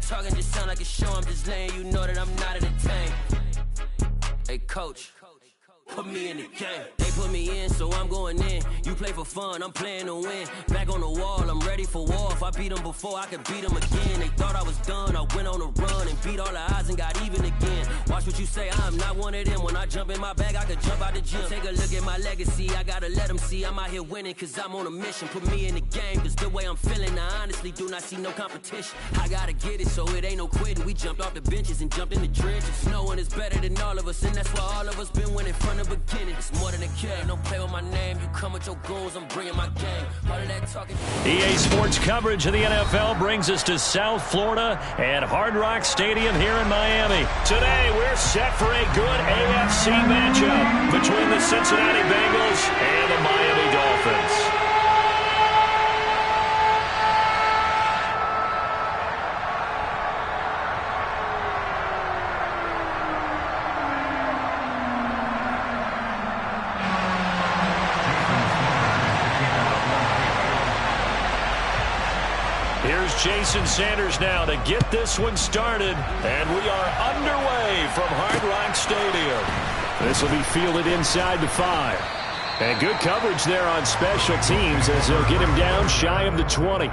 talking just sound like a show. I'm just letting you know that I'm not entertained. Hey, coach. Put me in the game. They put me in, so I'm going in. You play for fun, I'm playing to win. Back on the wall, I'm ready for war. If I beat them before, I could beat them again. They thought I was done, I went on a run and beat all the odds and got even again. Watch what you say, I'm not one of them. When I jump in my bag, I could jump out the gym. Take a look at my legacy, I gotta let them see I'm out here winning, cause I'm on a mission. Put me in the game, cause the way I'm feeling, I honestly do not see no competition. I gotta get it, so it ain't no quitting. We jumped off the benches and jumped in the trenches. No one is better than all of us, and that's why all of us been winning from the beginning. It's more than a game, don't play with my name. You come with your goons, I'm bringing my game. All of that talking. EA Sports coverage of the NFL brings us to South Florida at Hard Rock Stadium here in Miami. Today, we're set for a good AFC matchup between the Cincinnati Bengals and the Miami Dolphins. Here's Jason Sanders now to get this one started, and we are underway from Hard Rock Stadium. This will be fielded inside the 5. And good coverage there on special teams as they'll get him down shy of the 20.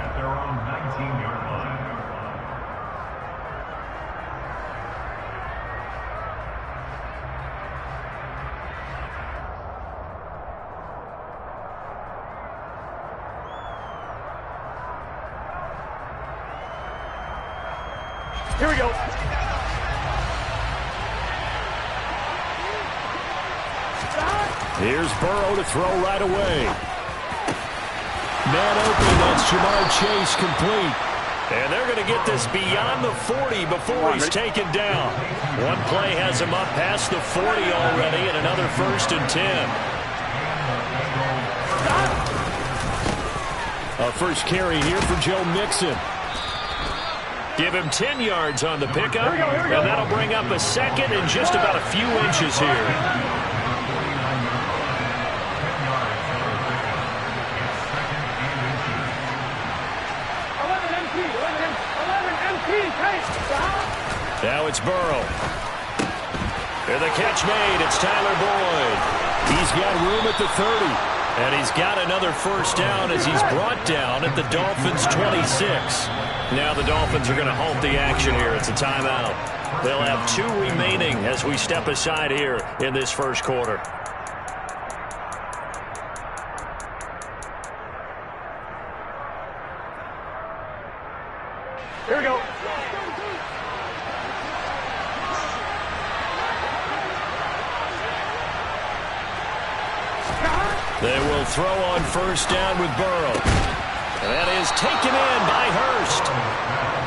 Here we go. Here's Burrow to throw right away. Man open, that's Jamar Chase complete. And they're going to get this beyond the 40 before he's taken down. One play has him up past the 40 already, and another 1st and 10. A first carry here for Joe Mixon. Give him 10 yards on the pickup, and that'll bring up a second and just about a few inches here. Now it's Burrow. And the catch made. It's Tyler Boyd. He's got room at the 30. And he's got another first down as he's brought down at the Dolphins' 26. Now the Dolphins are going to halt the action here. It's a timeout. They'll have 2 remaining as we step aside here in this first quarter. Here we go. They will throw on first down with Burrow. That is taken in by Hurst.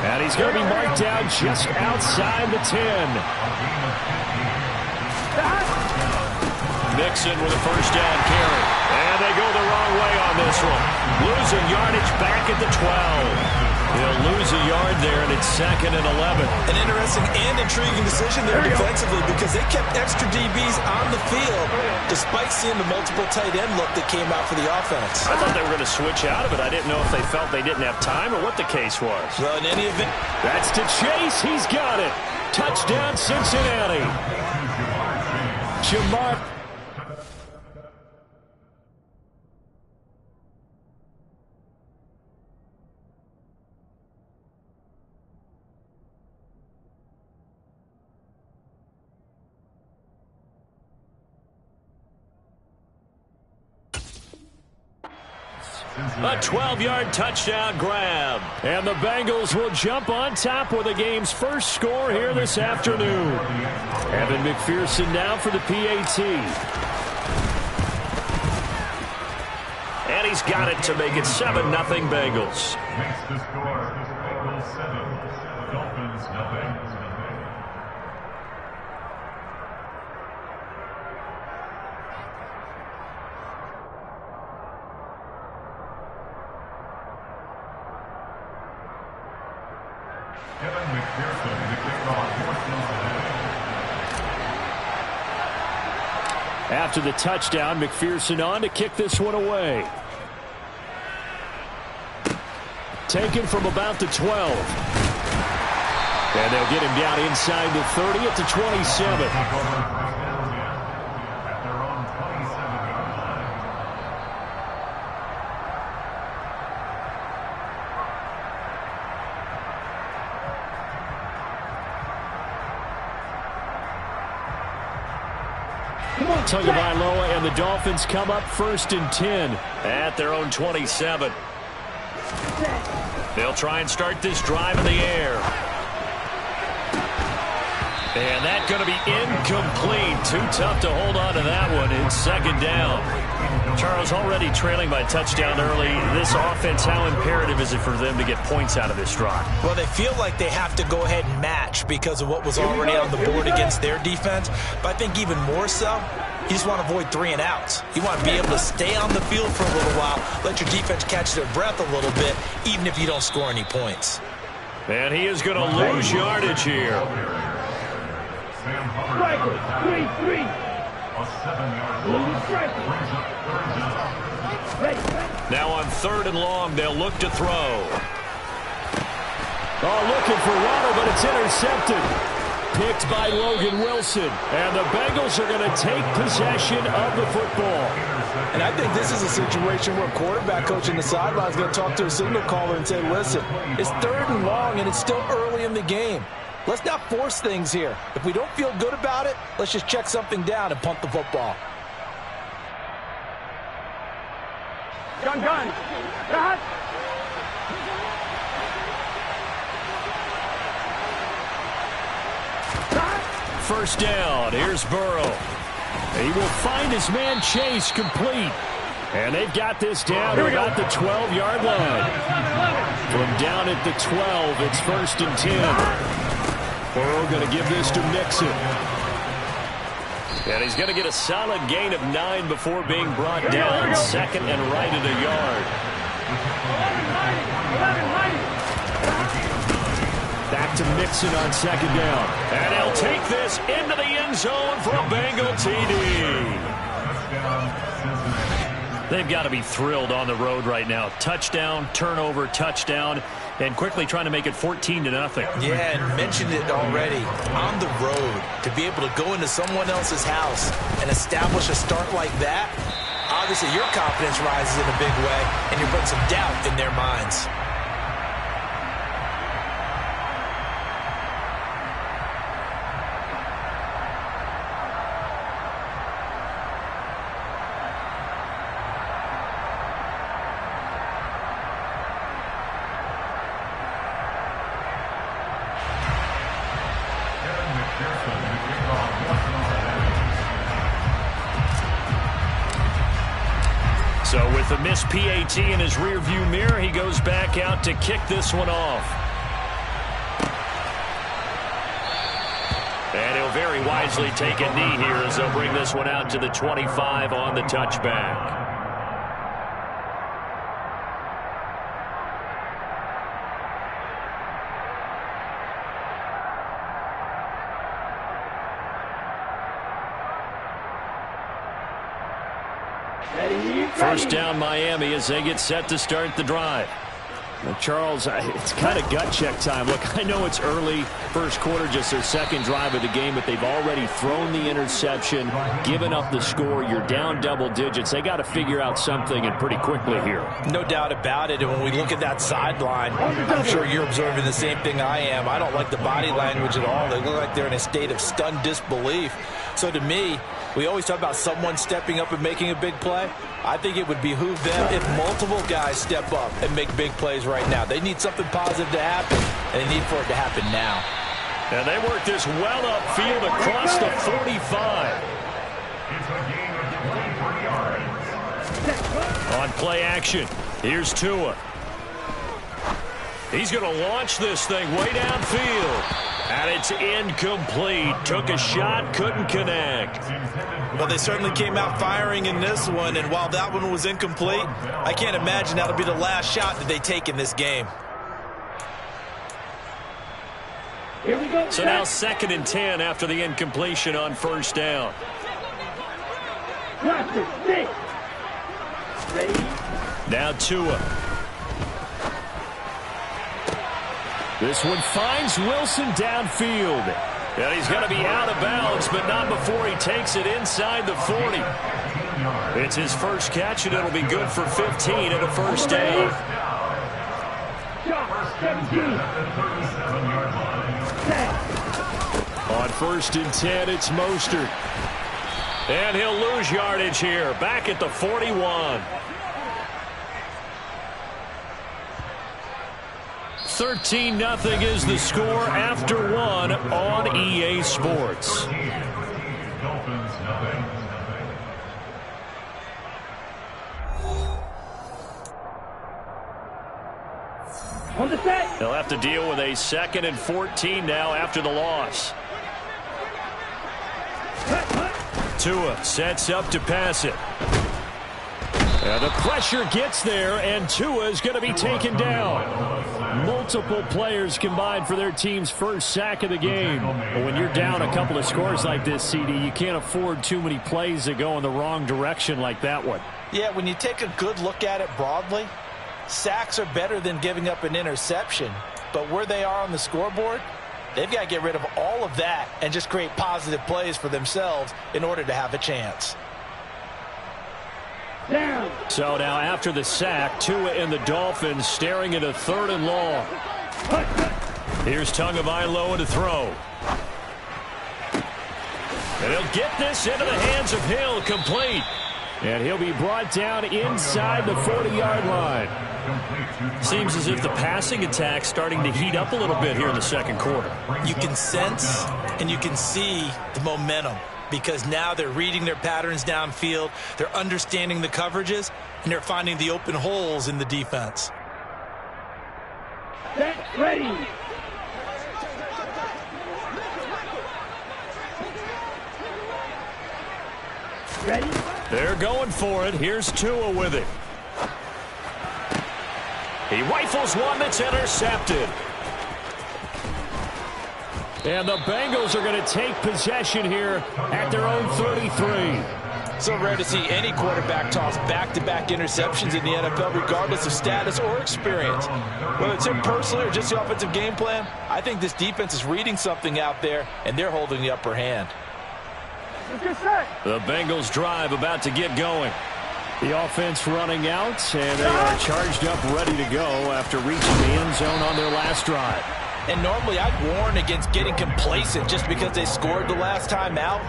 And he's going to be marked down just outside the 10. Mixon with a first down carry. And they go the wrong way on this one. Losing yardage back at the 12. He'll lose a yard there, and it's 2nd and 11. An interesting and intriguing decision there defensively because they kept extra DBs on the field despite seeing the multiple tight end look that came out for the offense. I thought they were going to switch out of it. I didn't know if they felt they didn't have time or what the case was. Well, in any event. That's to Chase. He's got it. Touchdown, Cincinnati. Jamar. A 12-yard touchdown grab. And the Bengals will jump on top with the game's first score here this afternoon. Evan McPherson now for the PAT. And he's got it to make it 7-0 Bengals. Makes the score. Bengals 7, Dolphins nothing. Kevin McPherson to kick off for Cincinnati. After the touchdown, McPherson on to kick this one away. Taken from about the 12. And they'll get him down inside the 30 at the 27. Tagovailoa and the Dolphins come up 1st and 10 at their own 27. They'll try and start this drive in the air. And that's going to be incomplete. Too tough to hold on to that one. It's 2nd down. Charles, already trailing by a touchdown early. This offense, how imperative is it for them to get points out of this drive? Well, they feel like they have to go ahead and match because of what was already on the board against their defense. But I think even more so, you just want to avoid 3 and outs. You want to be able to stay on the field for a little while, let your defense catch their breath a little bit, even if you don't score any points. And he is going to lose yardage here. Striker, 3-3. A 7-yard Now on 3rd and long, they'll look to throw. Oh, looking for Waddle, but it's intercepted. Picked by Logan Wilson. And the Bengals are going to take possession of the football. And I think this is a situation where a quarterback coach in the sideline is going to talk to a signal caller and say, listen, it's 3rd and long and it's still early in the game. Let's not force things here. If we don't feel good about it, let's just check something down and punt the football. Gun. 1st down. Here's Burrow. He will find his man Chase complete. And they've got this down to about the 12-yard line. From down at the 12, it's 1st and 10. Burrow going to give this to Mixon. And he's going to get a solid gain of 9 before being brought down. 2nd and right at a yard. Back to Mixon on 2nd down. And he'll take this into the end zone for a Bengal TD. They've got to be thrilled on the road right now. Touchdown, turnover, touchdown, and quickly trying to make it 14-0. Yeah, and mentioned it already. On the road, to be able to go into someone else's house and establish a start like that, obviously your confidence rises in a big way, and you put some doubt in their minds. So with the missed PAT in his rearview mirror, he goes back out to kick this one off. And he'll very wisely take a knee here as they'll bring this one out to the 25 on the touchback. First down Miami as they get set to start the drive. Now, Charles, it's kind of gut check time. Look, I know it's early, first quarter, just their 2nd drive of the game, but they've already thrown the interception, given up the score. You're down double digits. They got to figure out something, and pretty quickly here. No doubt about it. And when we look at that sideline, I'm sure you're observing the same thing I am. I don't like the body language at all. They look like they're in a state of stunned disbelief. So to me, we always talk about someone stepping up and making a big play. I think it would behoove them if multiple guys step up and make big plays right now. They need something positive to happen, and they need for it to happen now. And they work this well upfield across the 45. On play action, here's Tua. He's going to launch this thing way downfield. And it's incomplete. Took a shot, couldn't connect. Well, they certainly came out firing in this one, and while that one was incomplete, I can't imagine that'll be the last shot that they take in this game. So now 2nd and 10 after the incompletion on 1st down. Now Tua. This one finds Wilson downfield. And he's going to be out of bounds, but not before he takes it inside the 40. It's his first catch, and it'll be good for 15 and a first down. On 1st and 10, it's Mostert. And he'll lose yardage here, back at the 41. 13-0 is the score after one on EA Sports. They'll have to deal with a 2nd and 14 now after the loss. Tua sets up to pass it. And the pressure gets there, and Tua is going to be taken down. Multiple players combined for their team's first sack of the game. But when you're down a couple of scores like this, CD, you can't afford too many plays that go in the wrong direction like that one. Yeah, when you take a good look at it broadly, sacks are better than giving up an interception. But where they are on the scoreboard, they've got to get rid of all of that and just create positive plays for themselves in order to have a chance. Down. So now after the sack, Tua and the Dolphins staring at a 3rd and long. Here's Tagovailoa to throw. And he'll get this into the hands of Hill, complete. And he'll be brought down inside the 40-yard line. Seems as if the passing attack's starting to heat up a little bit here in the second quarter. You can sense and you can see the momentum, because now they're reading their patterns downfield, they're understanding the coverages, and they're finding the open holes in the defense. Set, ready. Ready? They're going for it. Here's Tua with it. He rifles one that's intercepted. And the Bengals are going to take possession here at their own 33. So rare to see any quarterback toss back-to-back interceptions in the NFL, regardless of status or experience. Whether it's him personally or just the offensive game plan, I think this defense is reading something out there, and they're holding the upper hand. The Bengals drive about to get going. The offense running out, and they are charged up, ready to go after reaching the end zone on their last drive. And normally I'd warn against getting complacent just because they scored the last time out.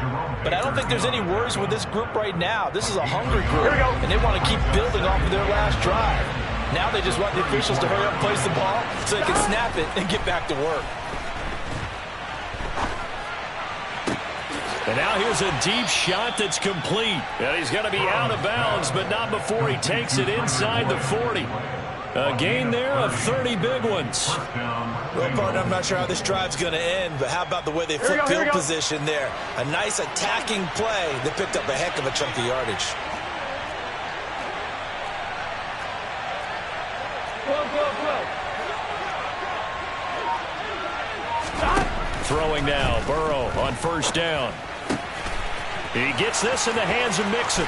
But I don't think there's any worries with this group right now. This is a hungry group, and they want to keep building off of their last drive. Now they just want the officials to hurry up and place the ball so they can snap it and get back to work. And now here's a deep shot that's complete. And he's going to be out of bounds, but not before he takes it inside the 40. A gain there of 30 big ones. Well, partner, I'm not sure how this drive's going to end, but how about the way they flip field position there? A nice attacking play that picked up a heck of a chunk of yardage. Throwing now, Burrow on 1st down. He gets this in the hands of Mixon.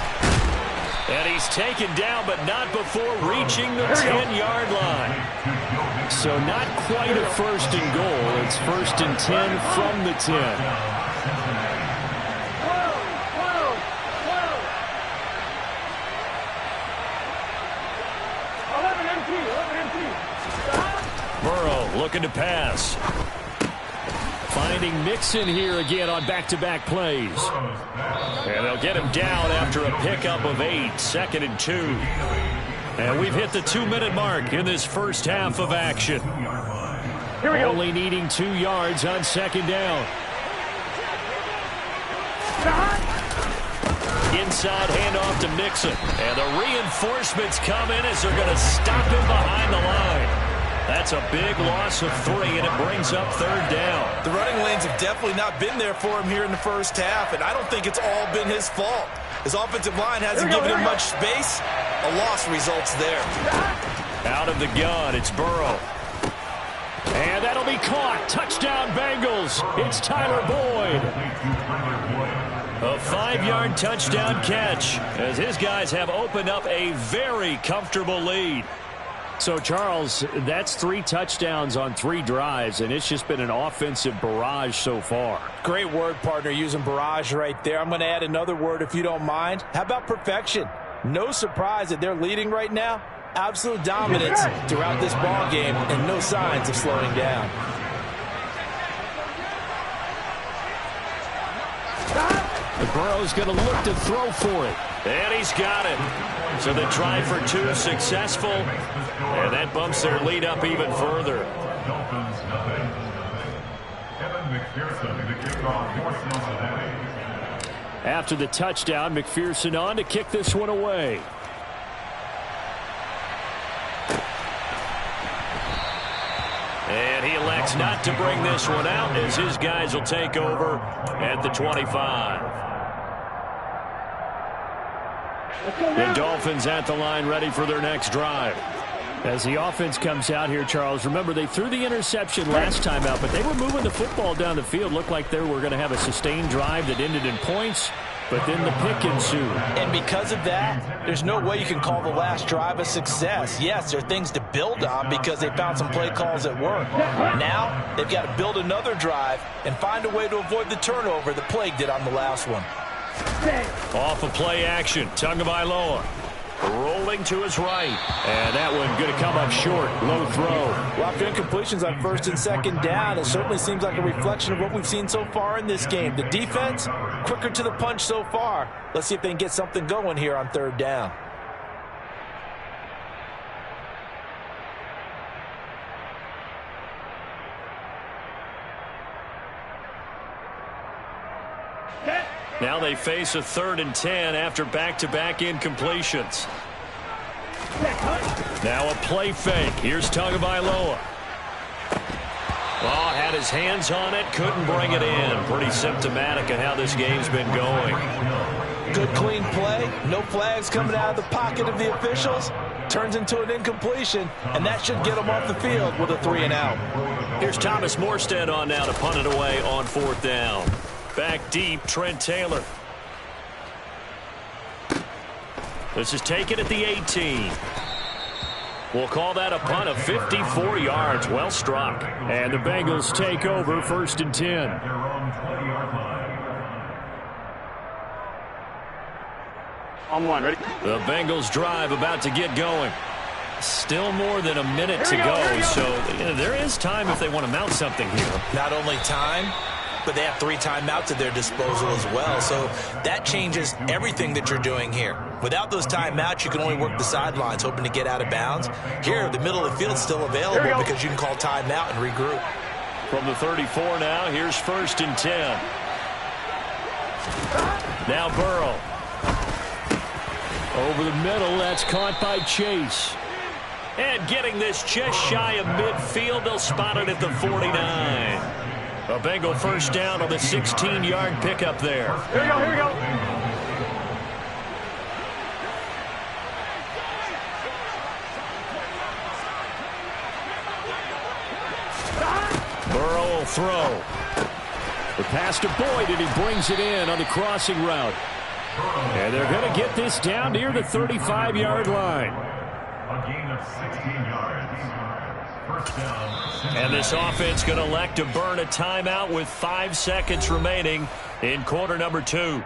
And he's taken down, but not before reaching the 10-yard line. So not quite a 1st and goal. It's 1st and 10 from the 10. Burrow looking to pass. Finding Mixon here again on back-to-back plays. And they'll get him down after a pickup of 8, 2nd and 2. And we've hit the 2-minute mark in this first half of action. Only needing 2 yards on 2nd down. Inside handoff to Mixon. And the reinforcements come in as they're going to stop him behind the line. That's a big loss of 3, and it brings up 3rd down. The running lanes have definitely not been there for him here in the first half, and I don't think it's all been his fault. His offensive line hasn't given him much space. A loss results there. Out of the gun, it's Burrow. And that'll be caught. Touchdown, Bengals. It's Tyler Boyd. A 5-yard touchdown catch as his guys have opened up a very comfortable lead. So, Charles, that's 3 touchdowns on 3 drives, and it's just been an offensive barrage so far. Great word, partner, using barrage right there. I'm going to add another word if you don't mind. How about perfection? No surprise that they're leading right now. Absolute dominance throughout this ball game and no signs of slowing down. Burrow's going to look to throw for it. And he's got it. So the try for 2 successful. And that bumps their lead up even further. Dolphins nothing. Kevin McPherson to kick off for Cincinnati. After the touchdown, McPherson on to kick this one away. And he elects not to bring this one out as his guys will take over at the 25. The Dolphins at the line ready for their next drive. As the offense comes out here, Charles, remember they threw the interception last time out, but they were moving the football down the field. Looked like they were going to have a sustained drive that ended in points, but then the pick ensued. And because of that, there's no way you can call the last drive a success. Yes, there are things to build on because they found some play calls that work. Now, they've got to build another drive and find a way to avoid the turnover that plagued it on the last one. Off of play action, Tagovailoa rolling to his right. And that one going to come up short. Low throw. Well, after incompletions on 1st and 2nd down, it certainly seems like a reflection of what we've seen so far in this game. The defense, quicker to the punch so far. Let's see if they can get something going here on 3rd down. Now they face a 3rd and 10 after back-to-back incompletions. Now a play fake. Here's Tagovailoa. Oh, had his hands on it, couldn't bring it in. Pretty symptomatic of how this game's been going. Good clean play. No flags coming out of the pocket of the officials. Turns into an incompletion, and that should get them off the field with a 3 and out. Here's Thomas Morstead on now to punt it away on 4th down. Back deep, Trent Taylor. This is taken at the 18. We'll call that a punt of 54 yards. Well struck. And the Bengals take over 1st and 10. On 1, ready? The Bengals drive about to get going. Still more than a minute to go, so there is time if they want to mount something here. Not only time, but they have 3 timeouts at their disposal as well. So that changes everything that you're doing here. Without those timeouts, you can only work the sidelines, hoping to get out of bounds. Here, the middle of the field's still available because you can call timeout and regroup. From the 34 now, here's 1st and 10. Now Burrow. Over the middle, that's caught by Chase. And getting this just shy of midfield, they'll spot it at the 49. A Bengal 1st down on the 16-yard pickup there. Here we go, here we go. Burrow will throw. The pass to Boyd, and he brings it in on the crossing route. And they're going to get this down near the 35-yard line. A gain of 16 yards. 1st down. And this offense going to elect to burn a timeout with 5 seconds remaining in quarter number 2.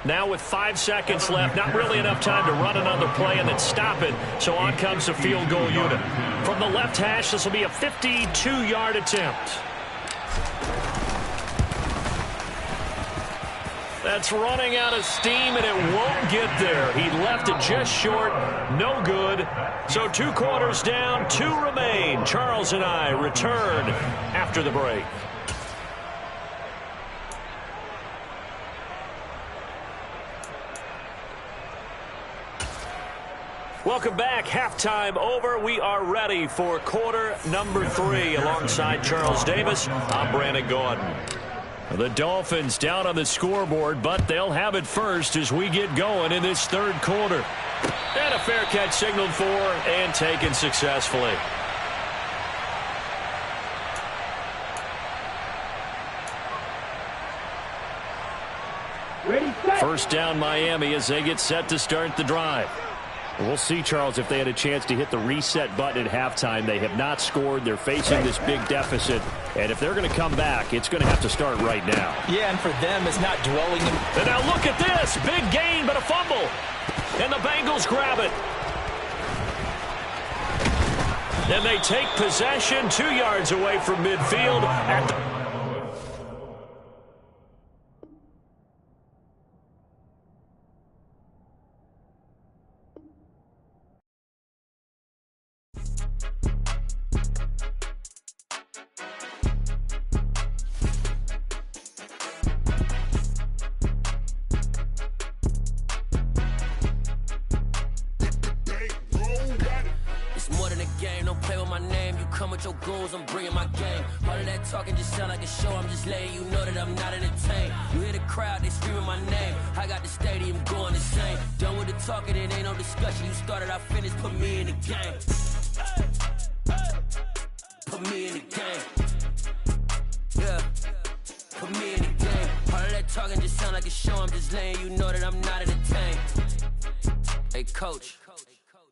Now with 5 seconds left, not really enough time to run another play and then stop it. So on comes the field goal unit. From the left hash, this will be a 52-yard attempt. That's running out of steam, and it won't get there. He left it just short. No good. So 2 quarters down, 2 remain. Charles and I return after the break. Welcome back. Halftime over. We are ready for quarter number 3. Alongside Charles Davis, I'm Brandon Gordon. The Dolphins down on the scoreboard, but they'll have it first as we get going in this 3rd quarter. And a fair catch signaled for and taken successfully. Ready, set. 1st down Miami as they get set to start the drive. We'll see, Charles, if they had a chance to hit the reset button at halftime. They have not scored. They're facing this big deficit. And if they're going to come back, it's going to have to start right now. Yeah, and for them, it's not dwelling in... And now look at this. Big gain, but a fumble. And the Bengals grab it. And they take possession 2 yards away from midfield at the... Your goals, I'm bringing my game. All of that talking just sound like a show. I'm just letting you know that I'm not entertained. You hear the crowd, they screaming my name. I got the stadium going insane. Done with the talking, it ain't no discussion. You started, I finished, put me in the game. Put me in the game. Yeah. Put me in the game. All of that talking just sound like a show. I'm just letting you know that I'm not entertained. Hey, coach.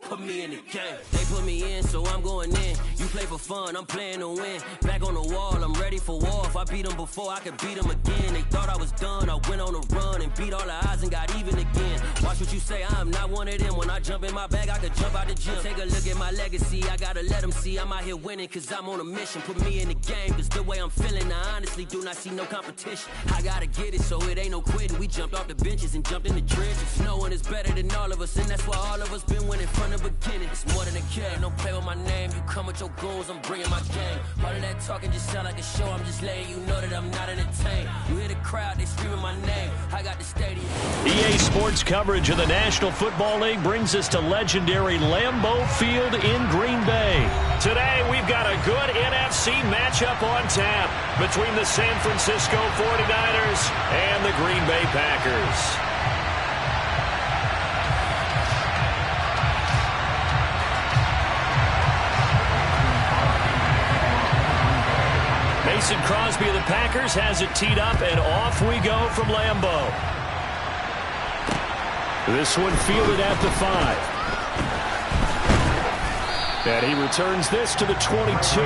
Put me in the game. They put me in, so I'm going in. You play for fun, I'm playing to win. Back on the wall, I'm ready for war. If I beat them before, I could beat them again. They thought I was done, I went on a run and beat all the odds and got even again. Watch what you say, I'm not one of them. When I jump in my bag, I could jump out the gym. Take a look at my legacy, I gotta let them see I'm out here winning, cause I'm on a mission. Put me in the game, cause the way I'm feeling, I honestly do not see no competition. I gotta get it, so it ain't no quitting. We jumped off the benches and jumped in the trenches. No one is better than all of us, and that's why all of us been winning from the beginning. It's more than a game, don't play with my name. You come with your goals, I'm bringing my game. All of that talking just sound like a show. I'm just letting you know that I'm not entertained. You hear the crowd, they screaming my name. I got the stadium. EA Sports coverage of the National Football League brings us to legendary Lambeau Field in Green Bay. Today, we've got a good NFC matchup on tap between the San Francisco 49ers and the Green Bay Packers. Mason Crosby of the Packers has it teed up, and off we go from Lambeau. This one fielded at the 5. And he returns this to the 22.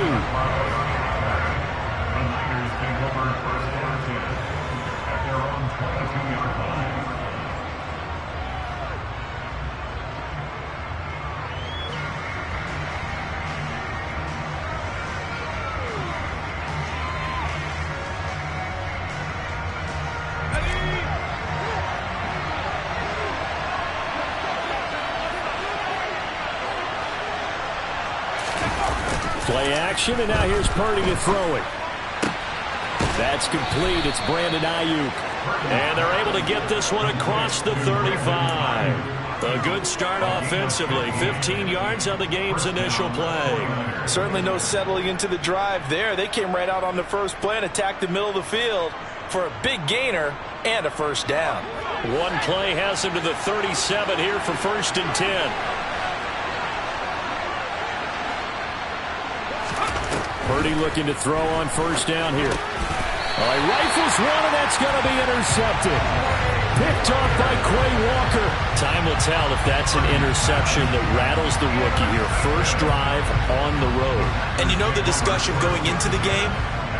Play action, and now here's Purdy to throw it. That's complete. It's Brandon Ayuk. And they're able to get this one across the 35. A good start offensively. 15 yards on the game's initial play. Certainly no settling into the drive there. They came right out on the first play and attacked the middle of the field for a big gainer and a first down. One play has him to the 37 here for 1st and 10. Purdy looking to throw on 1st down here. All right, rifles one, and that's going to be intercepted. Picked off by Quay Walker. Time will tell if that's an interception that rattles the rookie here. First drive on the road. And you know the discussion going into the game?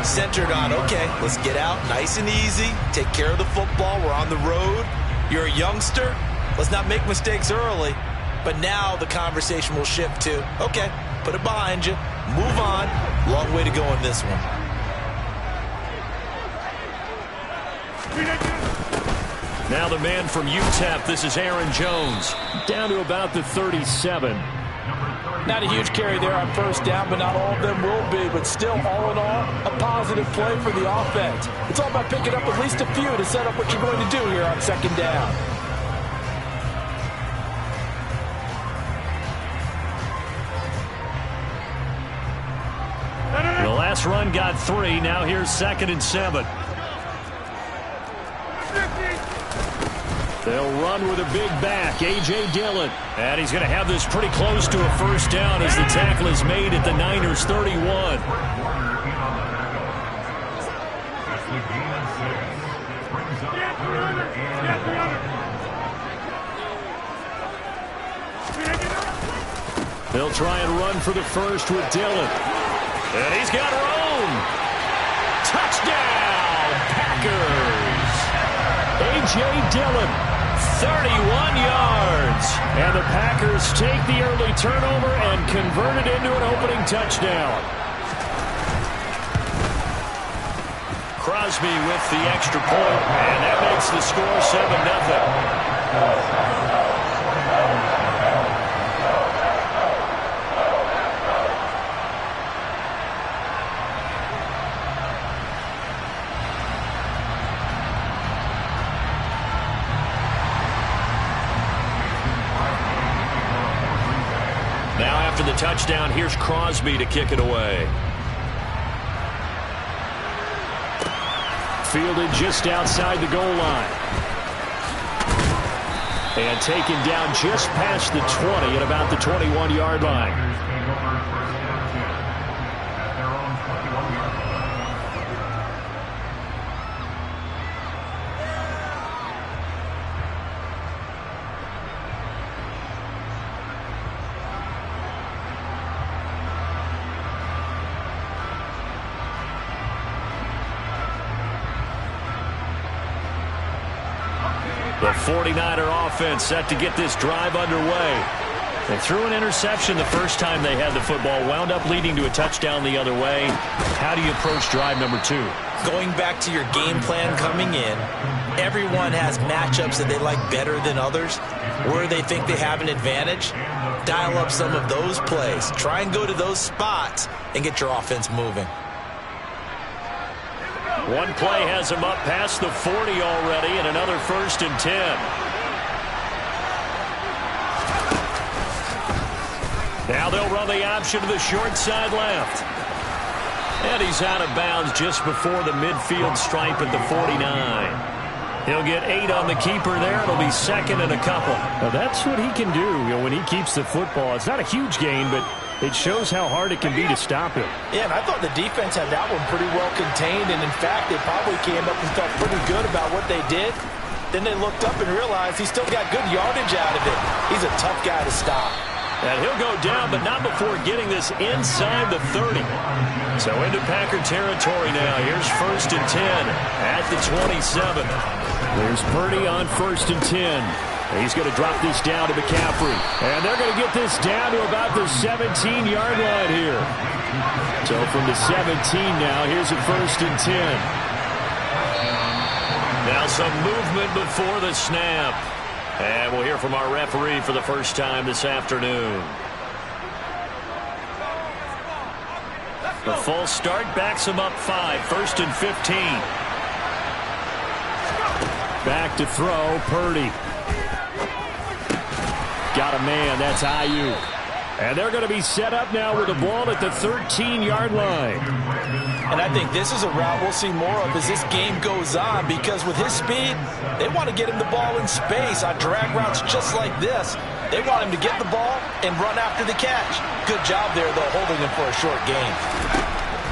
Centered on, okay, let's get out nice and easy. Take care of the football. We're on the road. You're a youngster. Let's not make mistakes early. But now the conversation will shift to, okay, put it behind you. Move on. Long way to go in this one. Now the man from UTEP, this is Aaron Jones. Down to about the 37. Not a huge carry there on 1st down, but not all of them will be. But still, all in all, a positive play for the offense. It's all about picking up at least a few to set up what you're going to do here on 2nd down. The last run got 3. Now here's 2nd and 7. They'll run with a big back, A.J. Dillon. And he's going to have this pretty close to a 1st down as the tackle is made at the Niners' 31. They'll try and run for the first with Dillon. And he's got room. Touchdown, Packers. A.J. Dillon, 31 yards. And the Packers take the early turnover and convert it into an opening touchdown. Crosby with the extra point, and that makes the score 7-0. Now after the touchdown, here's Crosby to kick it away. Fielded just outside the goal line. And taken down just past the 20 at about the 21-yard line. The 49er offense set to get this drive underway. They threw an interception the first time they had the football, wound up leading to a touchdown the other way. How do you approach drive number 2? Going back to your game plan coming in, everyone has matchups that they like better than others, where they think they have an advantage. Dial up some of those plays. Try and go to those spots and get your offense moving. One play has him up past the 40 already, and another 1st and 10. Now they'll run the option to the short side left. And he's out of bounds just before the midfield stripe at the 49. He'll get 8 on the keeper there. It'll be 2nd and a couple. Now that's what he can do, when he keeps the football. It's not a huge gain, but it shows how hard it can be to stop him. Yeah, and I thought the defense had that one pretty well contained, and in fact, they probably came up and felt pretty good about what they did. Then they looked up and realized he still got good yardage out of it. He's a tough guy to stop. And he'll go down, but not before getting this inside the 30. So into Packer territory now. Here's 1st and 10 at the 27. There's Purdy on 1st and 10. He's going to drop this down to McCaffrey. And they're going to get this down to about the 17-yard line here. So from the 17 now, here's a 1st and 10. Now some movement before the snap. And we'll hear from our referee for the first time this afternoon. The full start backs him up 5. 1st and 15. Back to throw, Purdy. Got a man, that's Ayuk. And they're going to be set up now with the ball at the 13-yard line. And I think this is a route we'll see more of as this game goes on, because with his speed, they want to get him the ball in space on drag routes just like this. They want him to get the ball and run after the catch. Good job there, though, holding him for a short gain.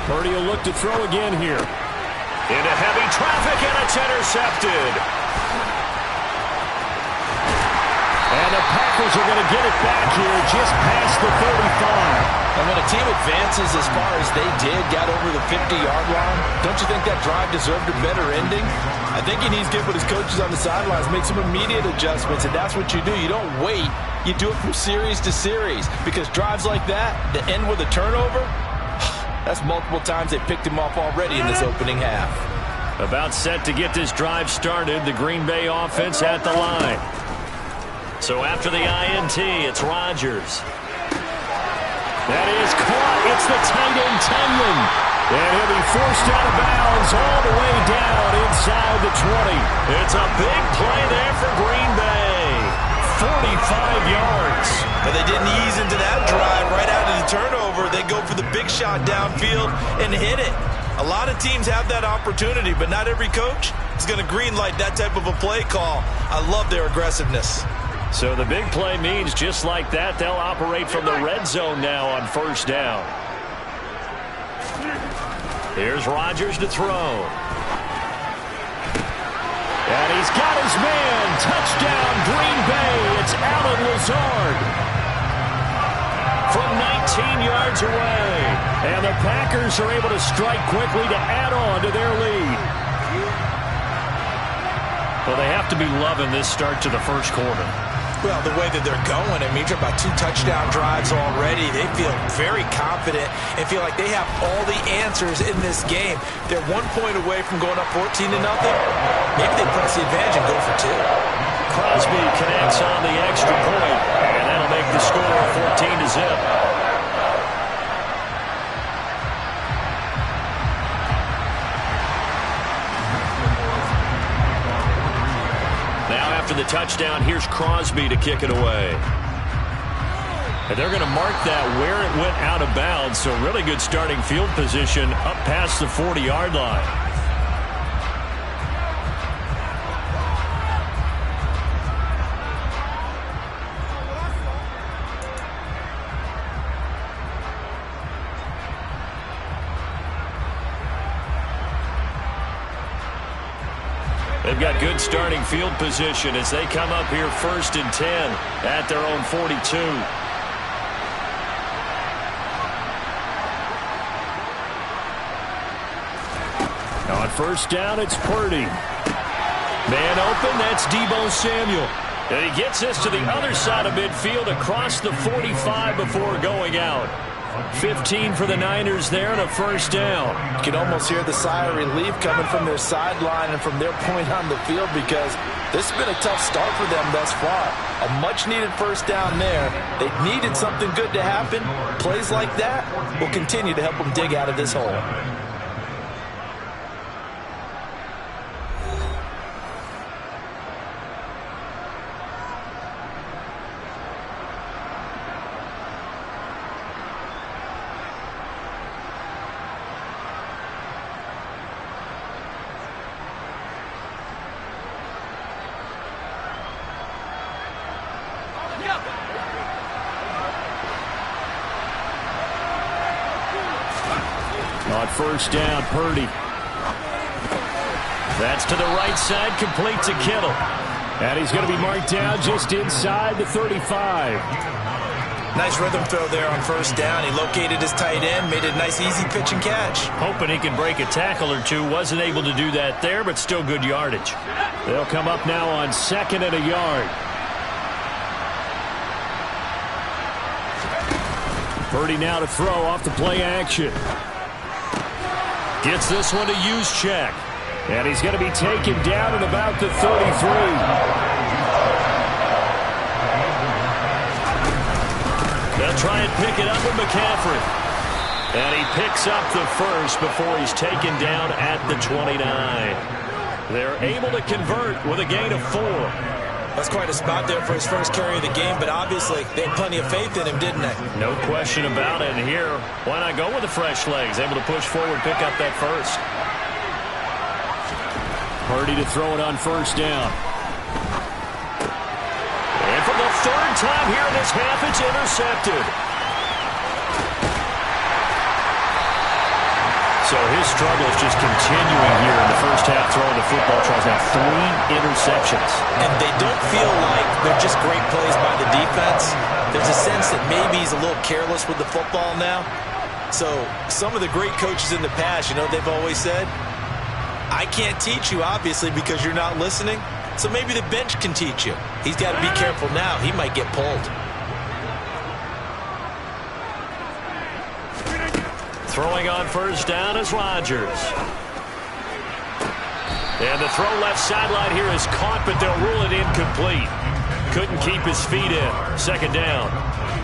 Purdy will look to throw again here. Into heavy traffic, and it's intercepted. And the Packers are going to get it back here just past the 35. And when a team advances as far as they did, got over the 50-yard line, don't you think that drive deserved a better ending? I think he needs to get with his coaches on the sidelines, make some immediate adjustments, and that's what you do. You don't wait. You do it from series to series, because drives like that end with a turnover, that's multiple times they picked him off already in this opening half. About set to get this drive started, the Green Bay offense at the line. So after the INT, it's Rodgers. That is caught. It's the tight end, Tunyon. And he'll be forced out of bounds all the way down inside the 20. It's a big play there for Green Bay. 45 yards. But they didn't ease into that drive right out of the turnover. They go for the big shot downfield and hit it. A lot of teams have that opportunity, but not every coach is going to green light that type of a play call. I love their aggressiveness. So the big play means just like that, they'll operate from the red zone now on 1st down. Here's Rodgers to throw. And he's got his man. Touchdown, Green Bay. It's Allen Lazard. For yards away. And the Packers are able to strike quickly to add on to their lead. Well, they have to be loving this start to the first quarter. Well, the way that they're going, I mean, you're about 2 touchdown drives already. They feel very confident and feel like they have all the answers in this game. They're 1 point away from going up 14-0. Maybe they press the advantage and go for 2. Crosby connects on the extra point, and that'll make the score 14-0. After the touchdown, here's Crosby to kick it away. And they're going to mark that where it went out of bounds, so really good starting field position up past the 40-yard line. They've got good starting field position as they come up here 1st and 10 at their own 42. On 1st down, it's Purdy. Man open, that's Deebo Samuel. And he gets this to the other side of midfield across the 45 before going out. 15 for the Niners there and a 1st down. You can almost hear the sigh of relief coming from their sideline and from their point on the field because this has been a tough start for them thus far. A much-needed 1st down there. They needed something good to happen. Plays like that will continue to help them dig out of this hole. On 1st down, Purdy. That's to the right side, complete to Kittle. And he's going to be marked down just inside the 35. Nice rhythm throw there on 1st down. He located his tight end, made a nice easy pitch and catch. Hoping he can break a tackle or two. Wasn't able to do that there, but still good yardage. They'll come up now on 2nd and a yard. Purdy now to throw off the play action. Gets this one to Juszczyk. And he's going to be taken down at about the 33. They'll try and pick it up with McCaffrey. And he picks up the 1st before he's taken down at the 29. They're able to convert with a gain of 4. That's quite a spot there for his 1st carry of the game, but obviously they had plenty of faith in him, didn't they? No question about it. And here, why not go with the fresh legs? Able to push forward, pick up that 1st. Purdy to throw it on 1st down. And for the 3rd time here in this half, it's intercepted. So his struggle is just continuing here in the 1st half, throwing the football. Tries now 3 interceptions. And they don't feel like they're just great plays by the defense. There's a sense that maybe he's a little careless with the football now. So some of the great coaches in the past, you know, they've always said, I can't teach you, obviously, because you're not listening. So maybe the bench can teach you. He's got to be careful now. He might get pulled. Throwing on 1st down is Rodgers. And the throw left sideline here is caught, but they'll rule it incomplete. Couldn't keep his feet in. 2nd down.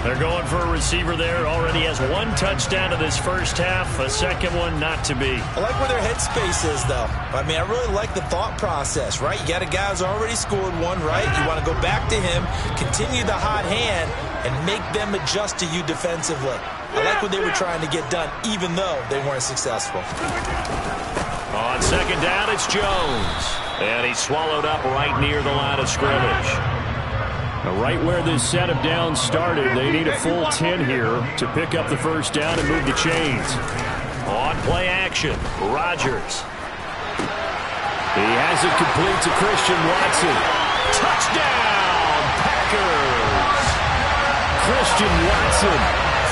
They're going for a receiver there. Already has 1 touchdown to this 1st half. A 2nd one not to be. I like where their headspace is, though. I mean, I really like the thought process, right? You got a guy who's already scored 1, right? You want to go back to him, continue the hot hand, and make them adjust to you defensively. I like what they were trying to get done, even though they weren't successful. On 2nd down, it's Jones. And he's swallowed up right near the line of scrimmage. Now, right where this set of downs started, they need a full 10 here to pick up the 1st down and move the chains. On play action, Rodgers. He has it complete to Christian Watson. Touchdown, Packers! Christian Watson,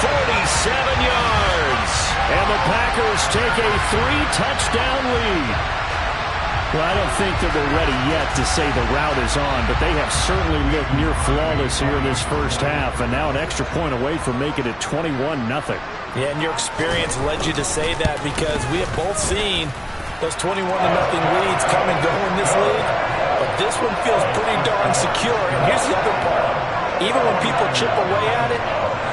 47 Packers take a 3-touchdown lead. Well, I don't think that we're ready yet to say the route is on, but they have certainly looked near flawless here in this first half, and now an extra point away from making it 21-0. Yeah, and your experience led you to say that because we have both seen those 21-0 leads come and go in this league, but this one feels pretty darn secure. And here's the other part. Even when people chip away at it,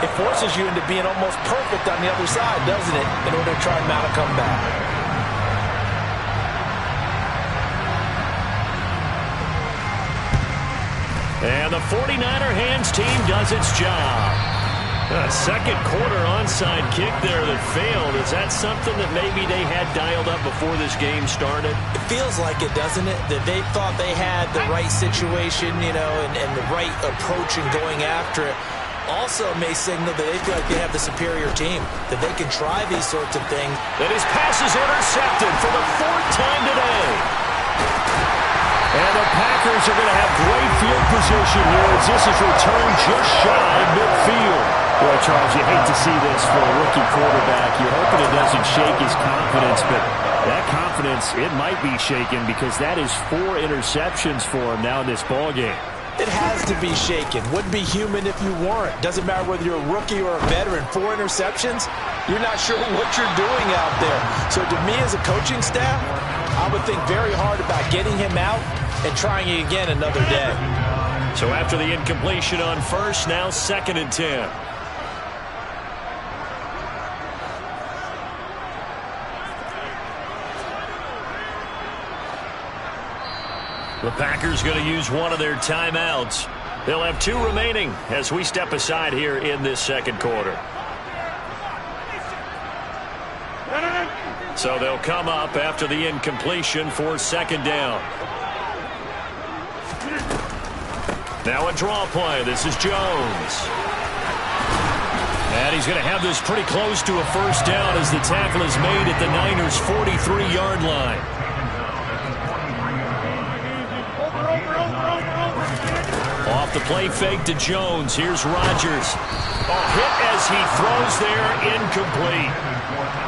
it forces you into being almost perfect on the other side, doesn't it, in order to try and mount a comeback. And the 49er hands team does its job. A second quarter onside kick there that failed. Is that something that maybe they had dialed up before this game started? It feels like it, doesn't it? That they thought they had the right situation, you know, and the right approach in going after it. Also may signal that they feel like they have the superior team, that they can try these sorts of things. And his pass is intercepted for the 4th time today. And the Packers are going to have great field position here as this is returned just shy of midfield. Well, Charles, you hate to see this for a rookie quarterback. You're hoping it doesn't shake his confidence, but that confidence, it might be shaken because that is 4 interceptions for him now in this ballgame. It has to be shaken. Wouldn't be human if you weren't. Doesn't matter whether you're a rookie or a veteran. 4 interceptions, you're not sure what you're doing out there. So to me as a coaching staff, I would think very hard about getting him out and trying it again another day. So after the incompletion on first, now 2nd and 10. The Packers going to use one of their timeouts. They'll have 2 remaining as we step aside here in this second quarter. So they'll come up after the incompletion for 2nd down. Now a draw play. This is Jones. And he's going to have this pretty close to a first down as the tackle is made at the Niners' 43-yard line. Off the play fake to Jones. Here's Rodgers. A hit as he throws there, incomplete.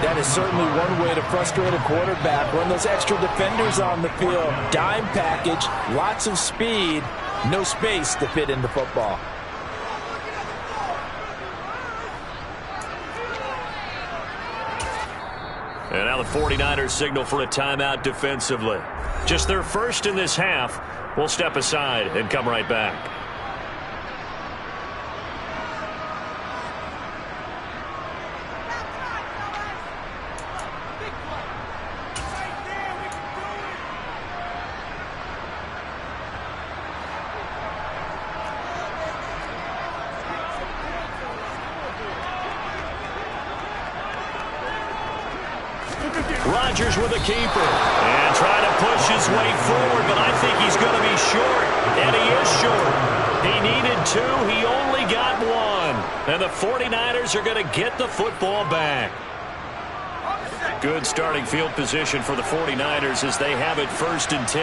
That is certainly one way to frustrate a quarterback. Run those extra defenders on the field. Dime package, lots of speed, no space to fit into football. And now the 49ers signal for a timeout defensively. Just their first in this half. We'll step aside and come right back. Rodgers with a keeper and trying to push his way forward, but I think he's going to be short, and he is short. He needed 2. He only got 1, and the 49ers are going to get the football back. Good starting field position for the 49ers as they have it 1st and 10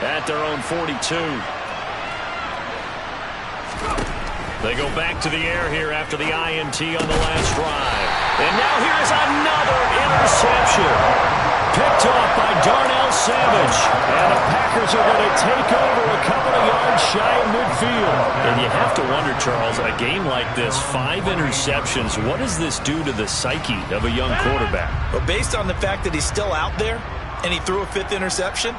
at their own 42. They go back to the air here after the INT on the last drive. And now here's another interception. Picked off by Darnell Savage. And the Packers are going to take over a couple of yards shy of midfield. And you have to wonder, Charles, a game like this, 5 interceptions, what does this do to the psyche of a young quarterback? Well, based on the fact that he's still out there and he threw a 5th interception,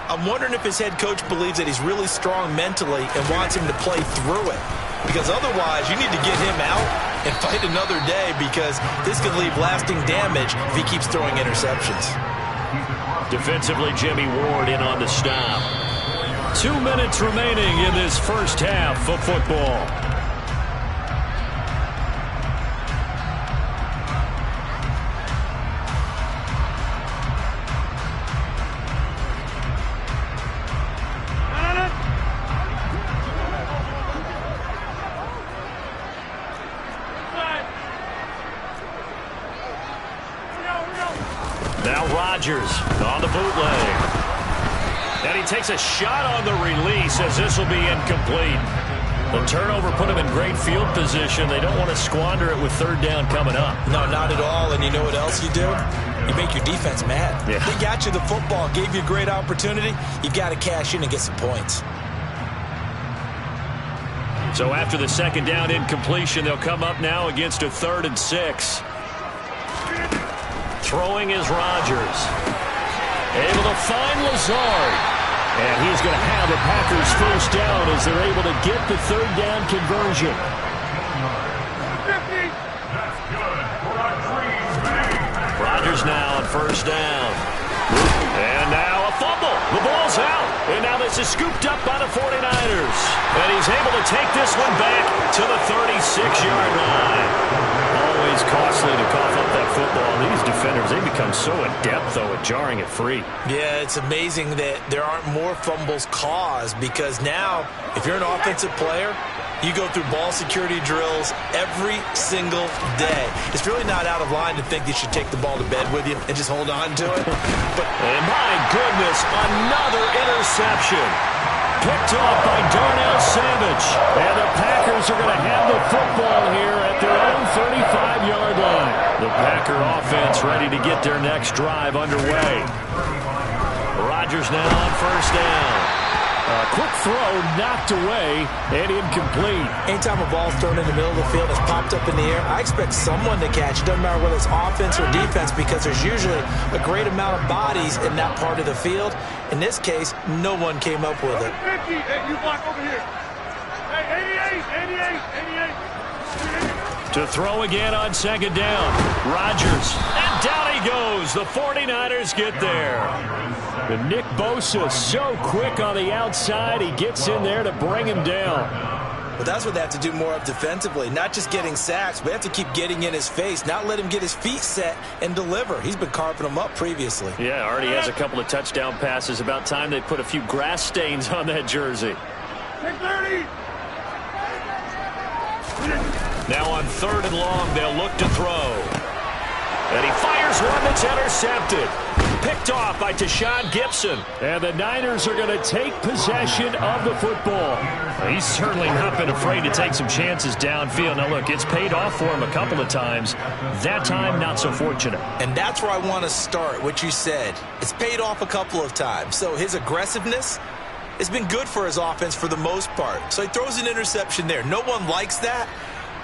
I'm wondering if his head coach believes that he's really strong mentally and wants him to play through it. Because otherwise, you need to get him out and fight another day because this could leave lasting damage if he keeps throwing interceptions. Defensively, Jimmy Ward in on the stop. 2 minutes remaining in this first half of football. Now Rodgers on the bootleg. And he takes a shot on the release as this will be incomplete. The turnover put them in great field position. They don't want to squander it with third down coming up. No, not at all. And you know what else you do? You make your defense mad. Yeah. They got you the football, gave you a great opportunity. You got to cash in and get some points. So after the second down incompletion, they'll come up now against a 3rd and 6. Throwing is Rodgers. Able to find Lazard. And he's going to have the Packers first down as they're able to get the third down conversion. Rodgers now on first down. And now a fumble. The ball's out. And now this is scooped up by the 49ers. And he's able to take this one back to the 36-yard line. Always costly to cough up that football. These defenders, they become so adept, though, at jarring it free. Yeah, it's amazing that there aren't more fumbles caused because now, if you're an offensive player, you go through ball security drills every single day. It's really not out of line to think you should take the ball to bed with you and just hold on to it. And my goodness, another interception. Picked off by Darnell Savage. And the Packers are going to have the football here at their own 35-yard line. The Packer offense ready to get their next drive underway. Rodgers now on first down. A quick throw knocked away and incomplete. Anytime a ball's thrown in the middle of the field, it's popped up in the air, I expect someone to catch it. Doesn't matter whether it's offense or defense because there's usually a great amount of bodies in that part of the field. In this case, no one came up with it. 50, hey, you block over here. Hey, 88. To throw again on second down. Rodgers. And down he goes. The 49ers get there. And Nick Bosa so quick on the outside. He gets in there to bring him down. But that's what they have to do more of defensively. Not just getting sacks, but they have to keep getting in his face. Not let him get his feet set and deliver. He's been carving them up previously. Yeah, already has a couple of touchdown passes. About time they put a few grass stains on that jersey. 30. Now on 3rd and long, they'll look to throw. And he fires one that's intercepted. Picked off by Tashawn Gibson. And the Niners are going to take possession of the football. He's certainly not been afraid to take some chances downfield. Now, look, it's paid off for him a couple of times. That time, not so fortunate. And that's where I want to start, what you said. It's paid off a couple of times. So his aggressiveness has been good for his offense for the most part. So he throws an interception there. No one likes that,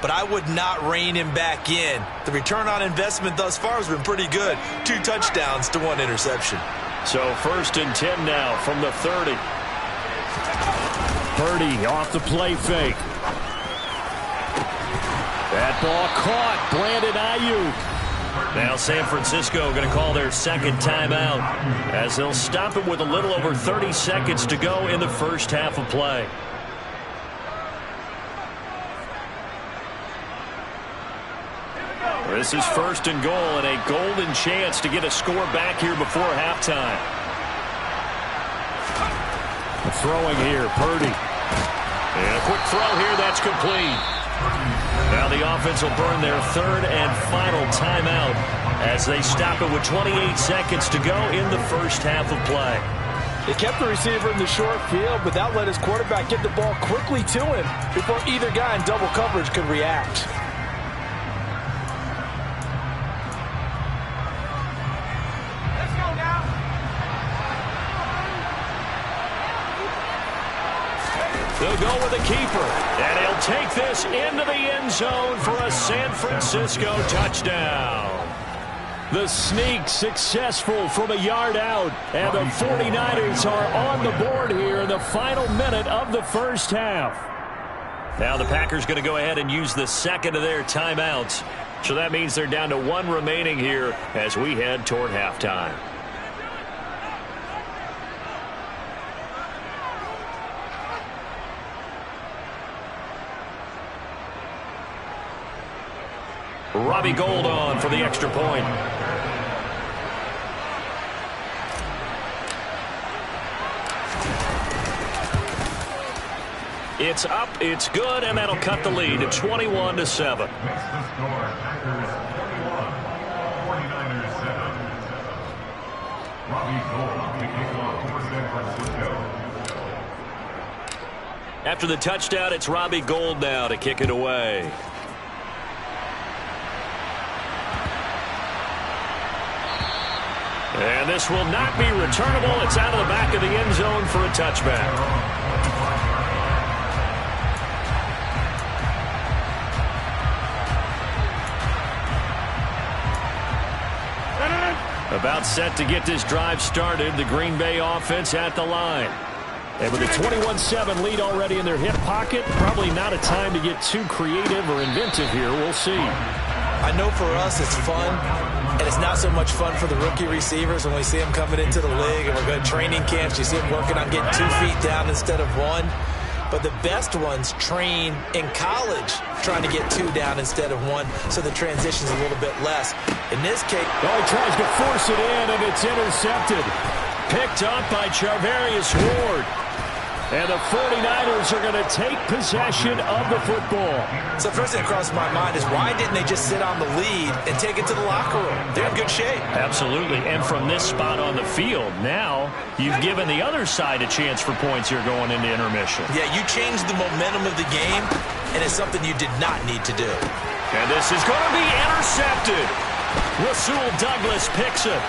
but I would not rein him back in. The return on investment thus far has been pretty good. 2 touchdowns to 1 interception. So 1st and 10 now from the 30. Purdy off the play fake. That ball caught. Brandon Ayuk. Now San Francisco going to call their second timeout as they'll stop it with a little over 30 seconds to go in the first half of play. This is 1st and goal and a golden chance to get a score back here before halftime. Throwing here, Purdy. And a quick throw here, that's complete. Now the offense will burn their 3rd and final timeout as they stop it with 28 seconds to go in the first half of play. They kept the receiver in the short field, but that let his quarterback get the ball quickly to him before either guy in double coverage could react. They'll go with a keeper, and he'll take this into the end zone for a San Francisco touchdown. The sneak successful from a yard out, and the 49ers are on the board here in the final minute of the first half. Now the Packers going to go ahead and use the second of their timeouts. So that means they're down to 1 remaining here as we head toward halftime. Robbie Gould on for the extra point. It's up, it's good, and that'll cut the lead to 21-7. Makes the score Packers 21, 49ers 7. Robbie Gould, the kickoff for San Francisco. After the touchdown, it's Robbie Gould now to kick it away. And this will not be returnable. It's out of the back of the end zone for a touchback. About set to get this drive started. The Green Bay offense at the line. And with a 21-7 lead already in their hip pocket, probably not a time to get too creative or inventive here. We'll see. I know for us it's fun, and it's not so much fun for the rookie receivers when we see them coming into the league and we're going to training camps. You see them working on getting 2 feet down instead of 1. But the best ones train in college trying to get 2 down instead of 1, so the transition's a little bit less. In this case... Oh, he tries to force it in, and it's intercepted. Picked up by Charvarius Ward. And the 49ers are going to take possession of the football. So first thing that crossed my mind is why didn't they just sit on the lead and take it to the locker room? They're in good shape. Absolutely. And from this spot on the field, now you've given the other side a chance for points here going into intermission. Yeah, you changed the momentum of the game, and it's something you did not need to do. And this is going to be intercepted. Rasul Douglas picks it.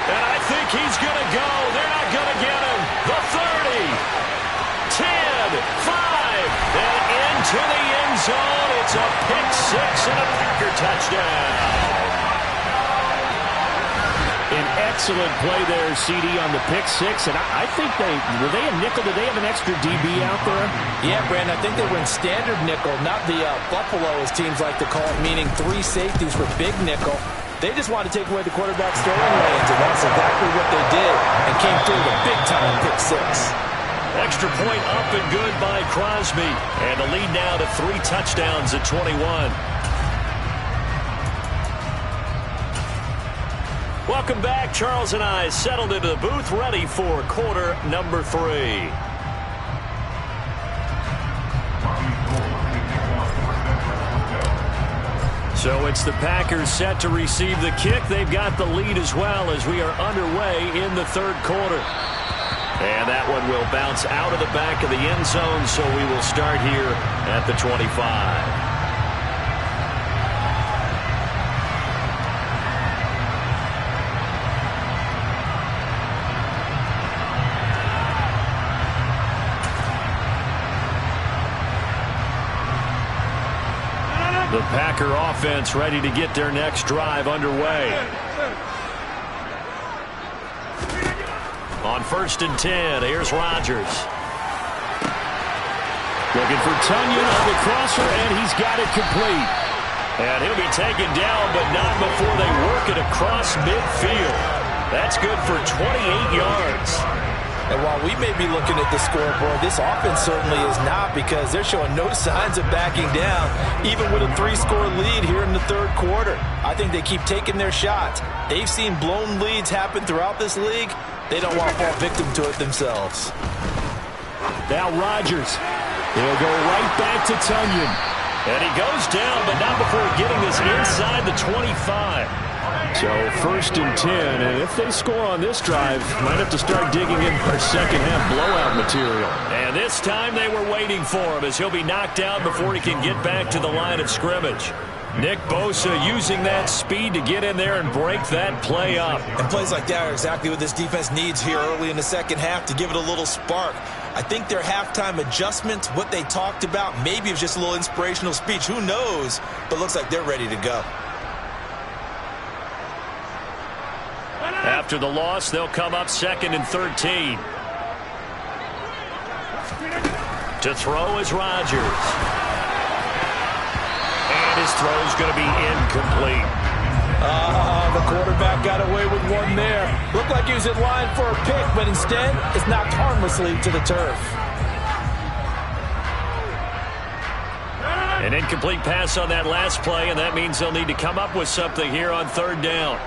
And I think he's going to go. They're not going to get him. The 30, 10, 5, and into the end zone. It's a pick 6 and a Packer touchdown. An excellent play there, CD, on the pick 6. And I think were they a nickel? Did they have an extra DB out there? Yeah, Brandon, I think they were in standard nickel, not the Buffalo, as teams like to call it, meaning 3 safeties for big nickel. They just wanted to take away the quarterback's throwing lanes, and that's exactly what they did, and came through with a big-time pick 6. Extra point up and good by Crosby. And the lead now to 3 touchdowns at 21. Welcome back. Charles and I settled into the booth, ready for quarter number 3. So it's the Packers set to receive the kick. They've got the lead as well as we are underway in the 3rd quarter. And that one will bounce out of the back of the end zone, so we will start here at the 25. The Packer offense ready to get their next drive underway. On 1st and 10, here's Rodgers. Looking for Tunyon on the crosser, and he's got it complete. And he'll be taken down, but not before they work it across midfield. That's good for 28 yards. And while we may be looking at the scoreboard, this offense certainly is not, because they're showing no signs of backing down, even with a 3-score lead here in the 3rd quarter. I think they keep taking their shots. They've seen blown leads happen throughout this league. They don't want to fall victim to it themselves. Now Rodgers. He'll go right back to Tunyon. And he goes down, but not before getting this inside the 25. So 1st and 10, and if they score on this drive, might have to start digging in for second-half blowout material. And this time they were waiting for him, as he'll be knocked out before he can get back to the line of scrimmage. Nick Bosa using that speed to get in there and break that play up. And plays like that are exactly what this defense needs here early in the second half to give it a little spark. I think their halftime adjustments, what they talked about, maybe it was just a little inspirational speech. Who knows? But looks like they're ready to go. After the loss, they'll come up 2nd and 13. To throw is Rodgers. And his throw's going to be incomplete. The quarterback got away with one there. Looked like he was in line for a pick, but instead, it's knocked harmlessly to the turf. An incomplete pass on that last play, and that means they'll need to come up with something here on 3rd down.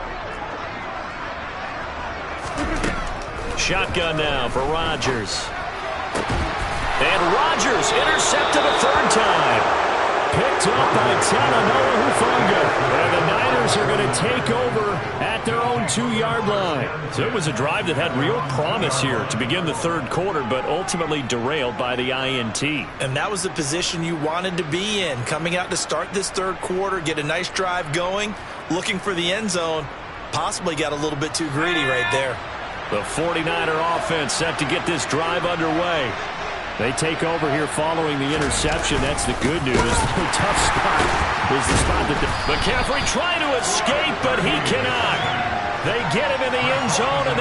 Shotgun now for Rodgers. And Rodgers intercepted a 3rd time. Pick picked up by Talanoa Hufanga. And the Niners are going to take over at their own 2-yard line. So it was a drive that had real promise here to begin the third quarter, but ultimately derailed by the INT. And that was the position you wanted to be in. Coming out to start this third quarter, get a nice drive going, looking for the end zone. Possibly got a little bit too greedy right there. The 49er offense set to get this drive underway. They take over here following the interception. That's the good news. The tough spot is the spot that McCaffrey trying to escape, but he cannot. They get him in the end zone, and